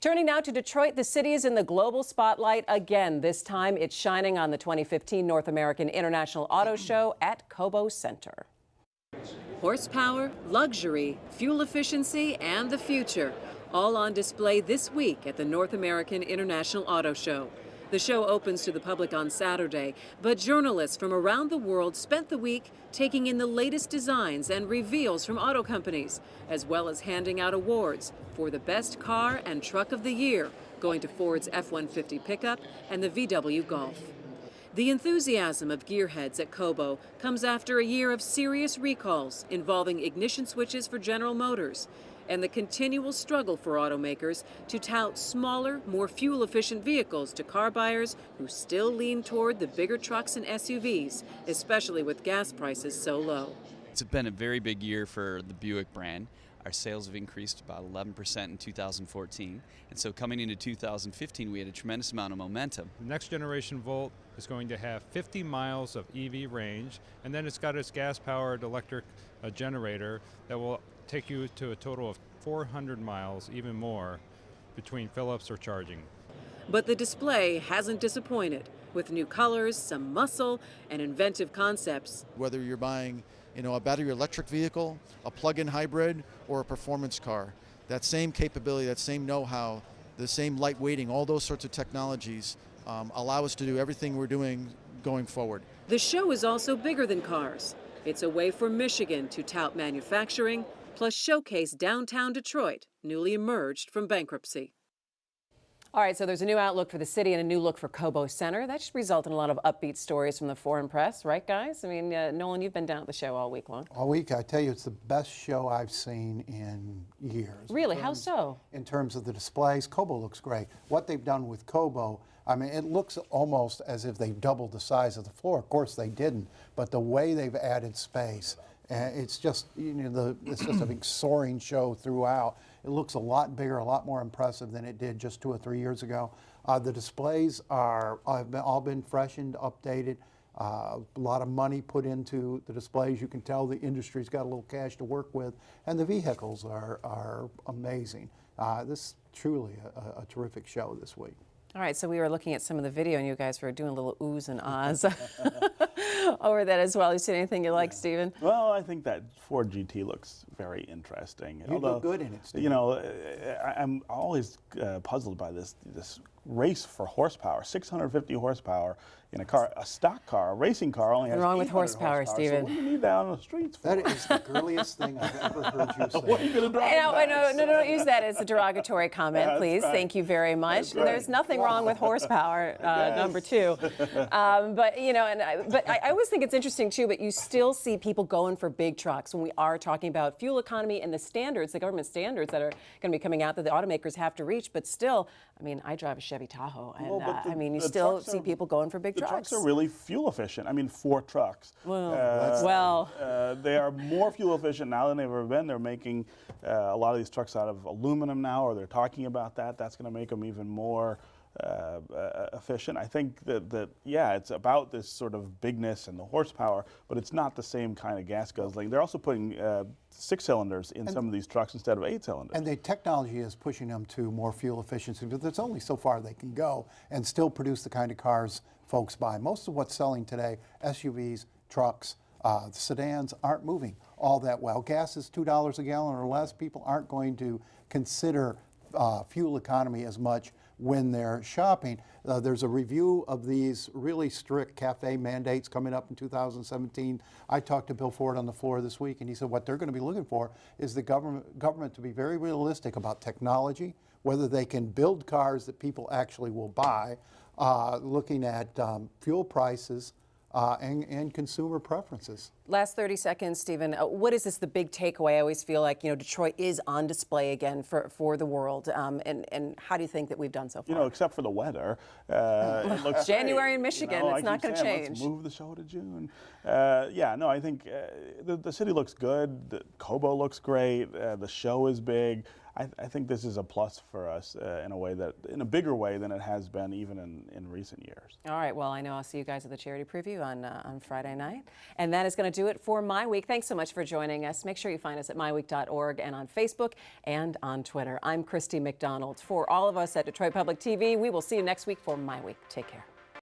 Turning now to Detroit, the city is in the global spotlight again. This time it's shining on the 2015 North American International Auto Show at Cobo Center. Horsepower, luxury, fuel efficiency, and the future, all on display this week at the North American International Auto Show. The show opens to the public on Saturday, but journalists from around the world spent the week taking in the latest designs and reveals from auto companies, as well as handing out awards for the best car and truck of the year, going to Ford's F-150 pickup and the VW Golf. The enthusiasm of gearheads at Cobo comes after a year of serious recalls involving ignition switches for General Motors and the continual struggle for automakers to tout smaller, more fuel-efficient vehicles to car buyers who still lean toward the bigger trucks and SUVs, especially with gas prices so low. It's been a very big year for the Buick brand. Our sales have increased about 11% in 2014, and so coming into 2015 we had a tremendous amount of momentum. The next generation Volt is going to have 50 miles of EV range, and then it's got its gas-powered electric generator that will take you to a total of 400 miles, even more, between fill-ups or charging. But the display hasn't disappointed, with new colors, some muscle, and inventive concepts. Whether you're buying a battery electric vehicle, a plug-in hybrid, or a performance car, that same capability, that same know-how, the same light weighting, all those sorts of technologies allow us to do everything we're doing going forward. The show is also bigger than cars. It's a way for Michigan to tout manufacturing, plus showcase downtown Detroit, newly emerged from bankruptcy. All right, so there's a new outlook for the city and a new look for Cobo Center. That should result in a lot of upbeat stories from the foreign press, right, guys? I mean, Nolan, you've been down at the show all week long. All week, I tell you, it's the best show I've seen in years. Really? How so? In terms of the displays, Cobo looks great. What they've done with Cobo, I mean, it looks almost as if they've doubled the size of the floor. Of course, they didn't, but the way they've added space, it's just, it's just a big soaring show throughout. It looks a lot bigger, a lot more impressive than it did just 2 or 3 years ago. The displays have all been freshened, updated. A lot of money put into the displays. You can tell the industry's got a little cash to work with, and the vehicles are amazing. This is truly a terrific show this week. All right, so we were looking at some of the video, and you guys were doing a little oohs and ahs over that as well. You seen anything you like, Stephen? Well, I think that Ford GT looks very interesting. You look good in it, Stephen. I'm always puzzled by this race for horsepower. 650 horsepower in a car, a stock car, a racing car only has 800 wrong with horsepower, Stephen. So what do you need that on the streets for? That is the girliest thing I've ever heard you say. What are you going to drive? No, don't use that as a derogatory comment, Yeah, please. right. Thank you very much. Right. There's nothing wrong with horsepower, number two. But I always think it's interesting too. But you still see people going for big trucks when we are talking about fuel economy and the standards, the government standards that are going to be coming out that the automakers have to reach. But still, I mean, I drive a Chevy Tahoe, and you still see people going for big trucks. The trucks are really fuel efficient. I mean, 4 trucks. They are more fuel efficient now than they've ever been. They're making a lot of these trucks out of aluminum now, or they're talking about that. That's going to make them even more efficient. I think that it's about this sort of bigness and the horsepower, but it's not the same kind of gas guzzling. They're also putting 6 cylinders in some of these trucks instead of 8 cylinders. And the technology is pushing them to more fuel efficiency, but there's only so far they can go and still produce the kind of cars folks buy. Most of what's selling today, SUVs, trucks, sedans, aren't moving all that well. Gas is $2 a gallon or less. People aren't going to consider fuel economy as much when they're shopping. There's a review of these really strict CAFE mandates coming up in 2017. I talked to Bill Ford on the floor this week, and he said what they're going to be looking for is the government to be very realistic about technology, whether they can build cars that people actually will buy, looking at fuel prices, and consumer preferences. Last 30 seconds, Stephen. What is the big takeaway? I always feel like, Detroit is on display again for the world. And how do I think we've done so far? Except for the weather. It looks January great. in Michigan, it's not going to change. Let's move the show to June. I think the city looks good. The Cobo looks great. The show is big. I think this is a plus for us in a bigger way than it has been even in recent years. All right, well, I know I'll see you guys at the charity preview on Friday night. And that is going to do it for My Week. Thanks so much for joining us. Make sure you find us at MiWeek.org and on Facebook and on Twitter. I'm Christy McDonald. For all of us at Detroit Public TV, we will see you next week for My Week. Take care.